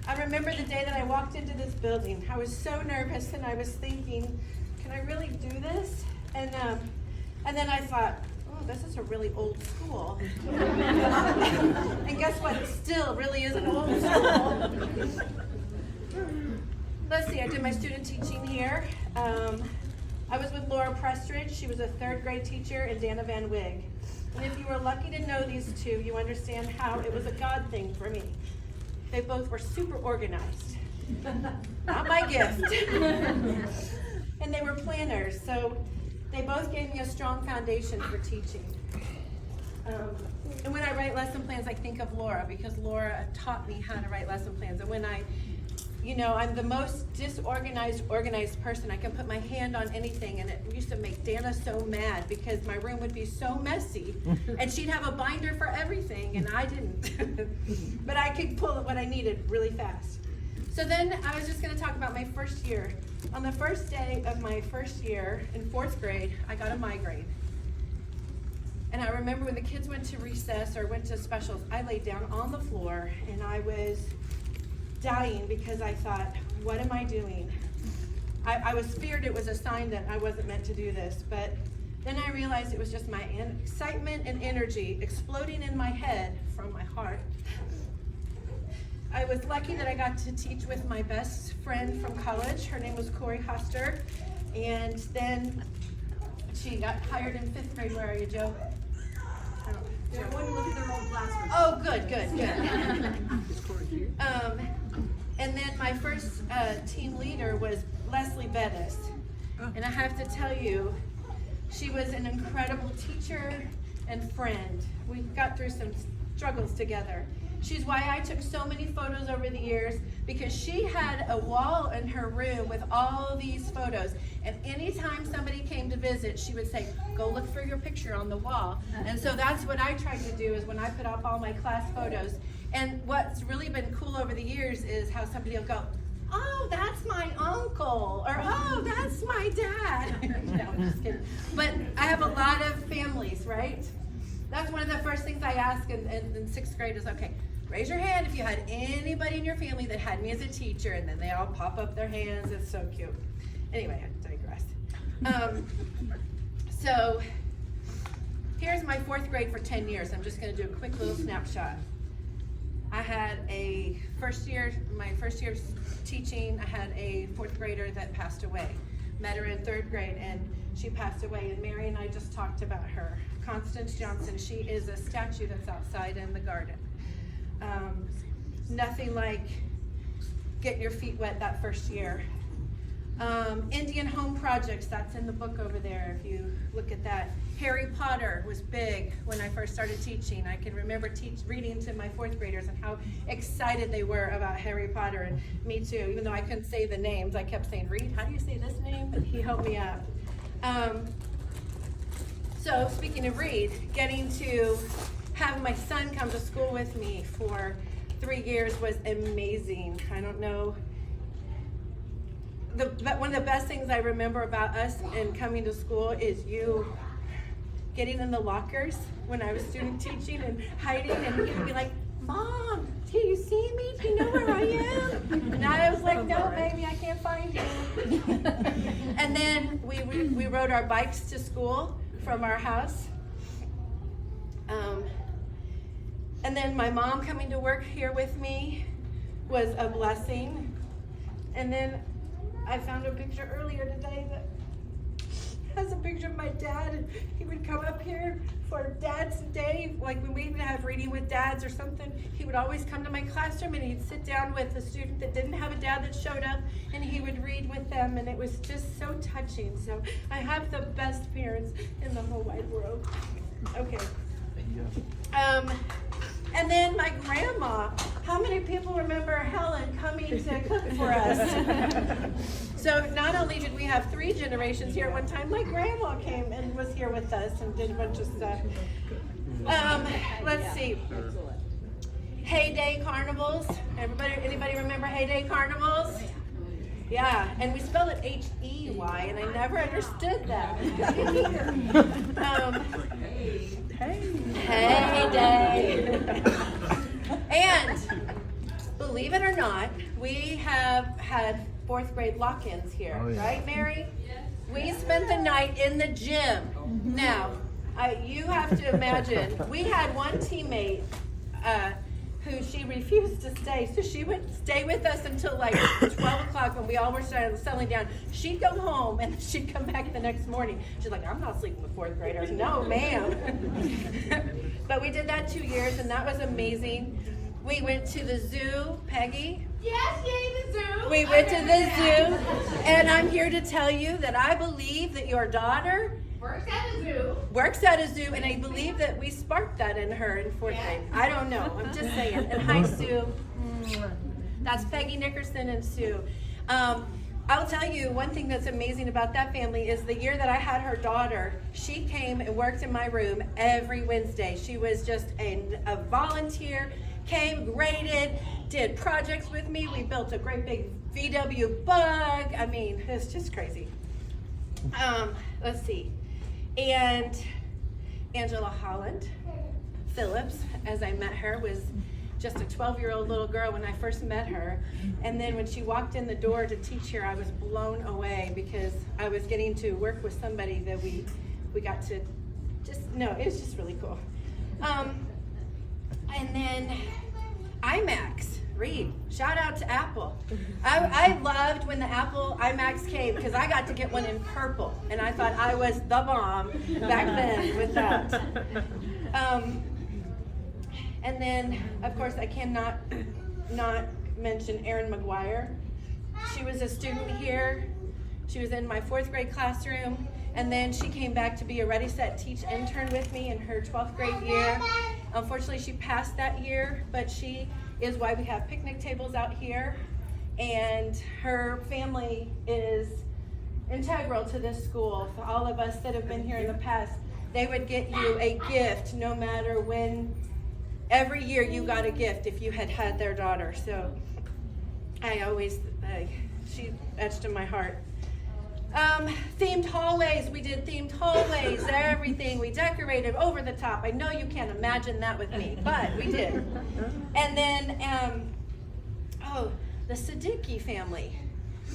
I remember the day that I walked into this building. I was so nervous, and I was thinking, can I really do this? And then I thought, oh, this is a really old school. And guess what? It still really is an old school. Let's see, I did my student teaching here. I was with Laura Prestridge. She was a 3rd grade teacher, and Dana Van Wig. And if you were lucky to know these two, you understand how it was a God thing for me. They both were super organized. Not my gift. And they were planners, so they both gave me a strong foundation for teaching. And when I write lesson plans, I think of Laura, because Laura taught me how to write lesson plans. And when I'm the most disorganized, organized person. I can put my hand on anything, and it used to make Dana so mad because my room would be so messy, and she'd have a binder for everything, and I didn't. But I could pull what I needed really fast. So then I was just going to talk about my first year. On the first day of my first year in 4th grade, I got a migraine. And I remember when the kids went to recess or went to specials, I laid down on the floor, and I was dying because I thought, what am I doing? I was feared it was a sign that I wasn't meant to do this, but then I realized it was just my excitement and energy exploding in my head from my heart. I was lucky that I got to teach with my best friend from college. Her name was Corey Hoster, and then she got hired in 5th grade. Where are you, Joe? They're going to look at their old classroom. Oh, good. And then my first team leader was Leslie Bettis. And I have to tell you, she was an incredible teacher and friend. We got through some struggles together. She's why I took so many photos over the years, because she had a wall in her room with all these photos. And anytime somebody came to visit, she would say, go look for your picture on the wall. And so that's what I tried to do, is when I put up all my class photos. And what's really been cool over the years is how somebody will go, oh, that's my uncle, or oh, that's my dad. No, I'm just kidding. But I have a lot of families, right? That's one of the first things I ask in 6th grade is, okay, raise your hand if you had anybody in your family that had me as a teacher, and then they all pop up their hands. It's so cute. Anyway, I digress. So here's my 4th grade for 10 years. I'm just going to do a quick little snapshot. I had my first year teaching, I had a 4th grader that passed away. Met her in 3rd grade, and she passed away, and Mary and I just talked about her. Constance Johnson, she is a statue that's outside in the garden. Nothing like getting your feet wet that first year. Indian Home Projects, that's in the book over there if you look at that. Harry Potter was big when I first started teaching. I can remember reading to my 4th graders and how excited they were about Harry Potter, and me too. Even though I couldn't say the names, I kept saying, Reed, how do you say this name? And he helped me out. So speaking of Reed, getting to have my son come to school with me for 3 years was amazing. I don't know. One of the best things I remember about us and coming to school is you getting in the lockers when I was student teaching and hiding, and he'd be like, Mom, can you see me? Do you know where I am? And I was like, no, baby, I can't find you. And then we rode our bikes to school from our house. And then my mom coming to work here with me was a blessing. And then I found a picture earlier today that has a picture of my dad, and he would come up here for Dad's Day, like when we would have reading with dads or something. He would always come to my classroom, and he'd sit down with a student that didn't have a dad that showed up, and he would read with them, and it was just so touching. So I have the best parents in the whole wide world. Okay. And then my grandma. How many people remember Helen coming to cook for us? So not only did we have 3 generations here at one time, my grandma came and was here with us and did a bunch of stuff. Let's see. Heyday carnivals. Anybody remember Heyday carnivals? Yeah, and we spell it H-E-Y, and I never understood that. Heyday. And believe it or not, we have had 4th grade lock-ins here, Oh, yeah. right, Mary? We spent the night in the gym. Now, you have to imagine, we had one teammate who she refused to stay, so she would stay with us until like 12 o'clock when we all were settling down. She'd go home and she'd come back the next morning. She's like, I'm not sleeping with 4th graders. No, ma'am. But we did that 2 years, and that was amazing. We went to the zoo, Peggy. Yes, yay, the zoo. We went to the zoo, and I'm here to tell you that I believe that your daughter Works at the zoo. works at a zoo, and I believe that we sparked that in her in 4th grade. I don't know. I'm just saying. And hi, Sue. That's Peggy Nickerson and Sue. I'll tell you one thing that's amazing about that family is the year that I had her daughter, she came and worked in my room every Wednesday. She was just a volunteer, came, graded, did projects with me. We built a great big VW bug. I mean, it's just crazy. Let's see. And Angela Holland Phillips, as I met her, was just a 12-year-old little girl when I first met her. And then when she walked in the door to teach here, I was blown away because I was getting to work with somebody that we got to it was just really cool. And then IMAX. Reed, shout out to Apple. I loved when the Apple IMAX came because I got to get one in purple, and I thought I was the bomb back then with that. And then, of course, I cannot not mention Erin McGuire. She was a student here. She was in my 4th grade classroom, and then she came back to be a Ready, Set, Teach intern with me in her 12th grade year. Unfortunately, she passed that year, but she is why we have picnic tables out here, and her family is integral to this school. For all of us that have been here in the past, they would get you a gift no matter when. Every year you got a gift if you had their daughter. So she etched in my heart. Themed hallways, we did themed hallways, everything. We decorated over the top. I know you can't imagine that with me, but we did. And then, the Siddiqui family.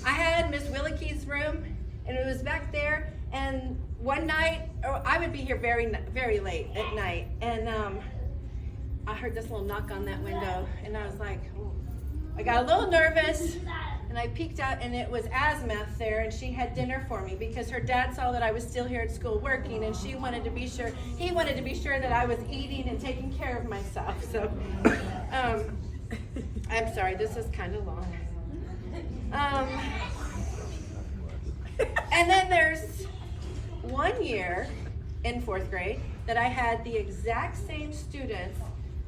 I had Miss Willicke's room, and it was back there, and one night, I would be here very, very late at night, and I heard this little knock on that window, and I was like, ooh. I got a little nervous, and I peeked out, and it was Asmath there, and she had dinner for me because her dad saw that I was still here at school working, and he wanted to be sure that I was eating and taking care of myself. So, I'm sorry, this is kind of long. And then there's one year in 4th grade that I had the exact same students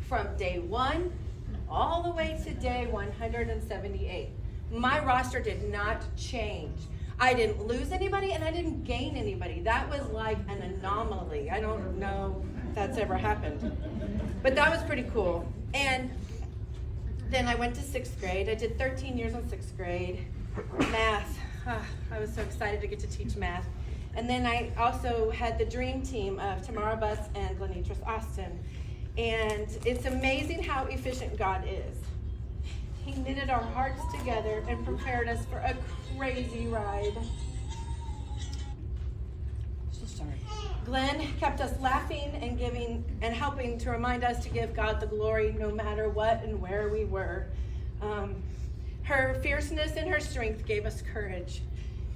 from day 1 all the way to day 178. My roster did not change. I didn't lose anybody and I didn't gain anybody. That was like an anomaly. I don't know if that's ever happened. But that was pretty cool. And then I went to 6th grade. I did 13 years in 6th grade. Math. I was so excited to get to teach math. And then I also had the dream team of Tamara Buss and Glenitris Austin. And it's amazing how efficient God is. He knitted our hearts together and prepared us for a crazy ride. So sorry. Glenn kept us laughing and giving and helping to remind us to give God the glory no matter what and where we were. Her fierceness and her strength gave us courage.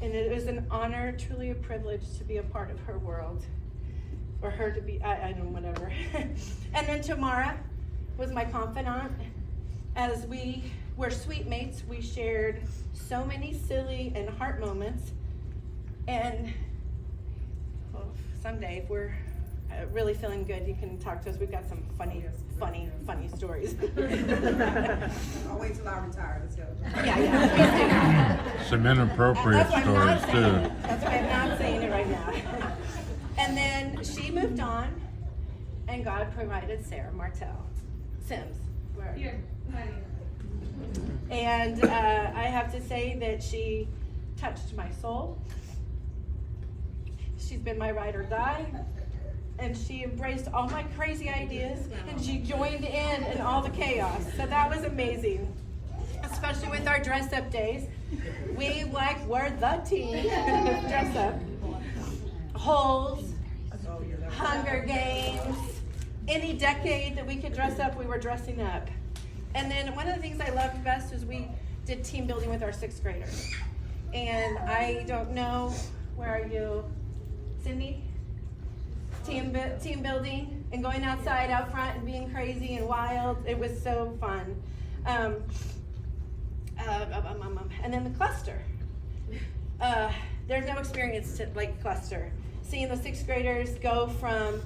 And it was an honor, truly a privilege to be a part of her world. Or her to be, I don't know, whatever. And then Tamara was my confidant. As we were sweet mates, we shared so many silly and heart moments. And someday, if we're really feeling good, you can talk to us. We've got some funny stories. I'll wait till I retire to tell you. Yeah. Some inappropriate That's why I'm stories not saying too. it. That's why I'm not saying it right now. And then she moved on, and God provided Sarah Martell Sims. Where? Here, honey. And I have to say that she touched my soul. She's been my ride or die. And she embraced all my crazy ideas, and she joined in all the chaos. So that was amazing. especially with our dress up days. We were the team dress up. Holes, Hunger Games, any decade that we could dress up, we were dressing up. And then one of the things I loved best was we did team building with our 6th graders. And I don't know, where are you, Cindy? Team building and going outside, out front, and being crazy and wild. It was so fun. And then the cluster. There's no experience like cluster. Seeing the 6th graders go from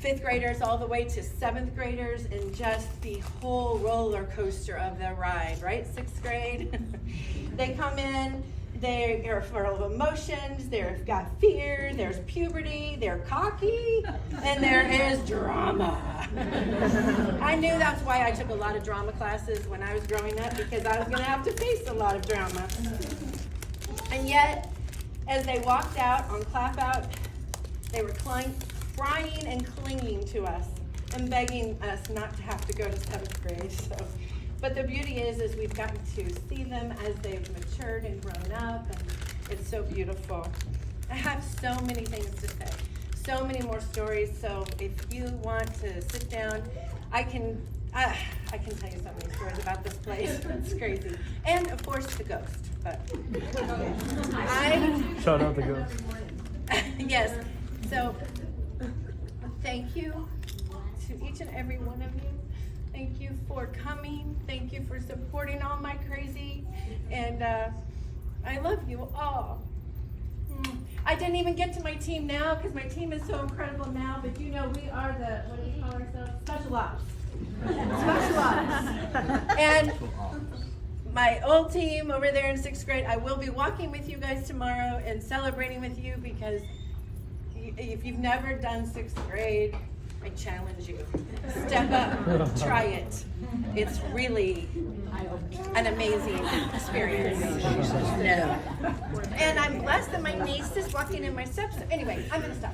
5th graders all the way to 7th graders and just the whole roller coaster of the ride, right? 6th grade. They come in, they are full of emotions, they've got fear, there's puberty, they're cocky, and there is drama. I knew that's why I took a lot of drama classes when I was growing up, because I was going to have to face a lot of drama. And yet, as they walked out on clap out, they were crying and clinging to us and begging us not to have to go to 7th grade. So, but the beauty is we've gotten to see them as they've matured and grown up, and it's so beautiful. I have so many things to say, so many more stories. So if you want to sit down, I can tell you so many stories about this place. It's crazy, and of course the ghost. But shout out the ghost. Yes. So thank you to each and every one of you. Thank you for coming. Thank you for supporting all my crazy. And I love you all. I didn't even get to my team now because my team is so incredible now. But you know, we are the, what do we call ourselves? Special ops. Special ops. And my old team over there in 6th grade, I will be walking with you guys tomorrow and celebrating with you, because if you've never done 6th grade, I challenge you. Step up, try it. It's really an amazing experience. No. And I'm blessed that my niece is walking in my steps. Anyway, I'm gonna stop.